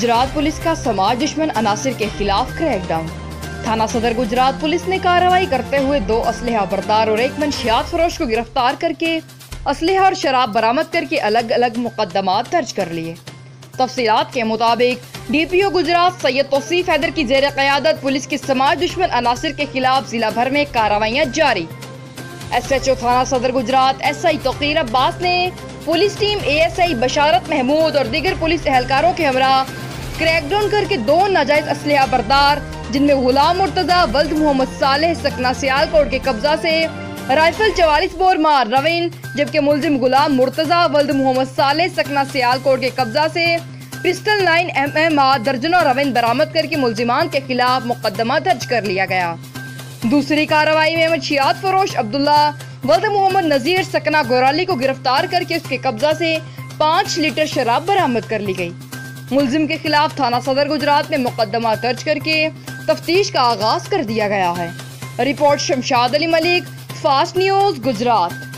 Gujarat police का समाज दुश्मन अनासिर के खिलाफ क्रैकडाउन। थाना सदर गुजरात पुलिस ने कार्रवाई करते हुए 2 असलहा बरदार और 1 मंशियात फरोश को गिरफ्तार करके असलहा और शराब बरामद करके अलग अलग मुकदमात दर्ज कर लिए। तफसीलात के मुताबिक DPO गुजरात सैयद तौसीफ हैदर की जेर क़यादत पुलिस की समाज दुश्मन अनासिर के खिलाफ जिला भर में कार्रवाइयाँ जारी। SHO थाना सदर गुजरात SI तौकीर अब्बास ने पुलिस टीम ASI बशारत महमूद और दीगर पुलिस एहलकारों के हमरा क्रैकडाउन करके 2 नाजायज असलहा बरदार जिनमें गुलाम मुर्तजा वल्द मोहम्मद सालेह सकना सियालकोट के कब्जा से राइफल 44 बोर मार रवीन, जबकि मुलजिम गुलाम मुर्तजा वल्द मोहम्मद सालेह सकना सियालकोट के कब्जा से पिस्टल 9mm दर्जनों रवीन बरामद करके मुलजिमान के खिलाफ मुकदमा दर्ज कर लिया गया। दूसरी कार्रवाई में मंशियात फरोश अब्दुल्ला वल्द मोहम्मद नजीर सकना गोराली को गिरफ्तार करके उसके कब्जा से 5 लीटर शराब बरामद कर ली गई। मुलजिम के खिलाफ थाना सदर गुजरात में मुकदमा दर्ज करके तफ्तीश का आगाज कर दिया गया है। Report Shamshad Ali Malik, fast news Gujarat.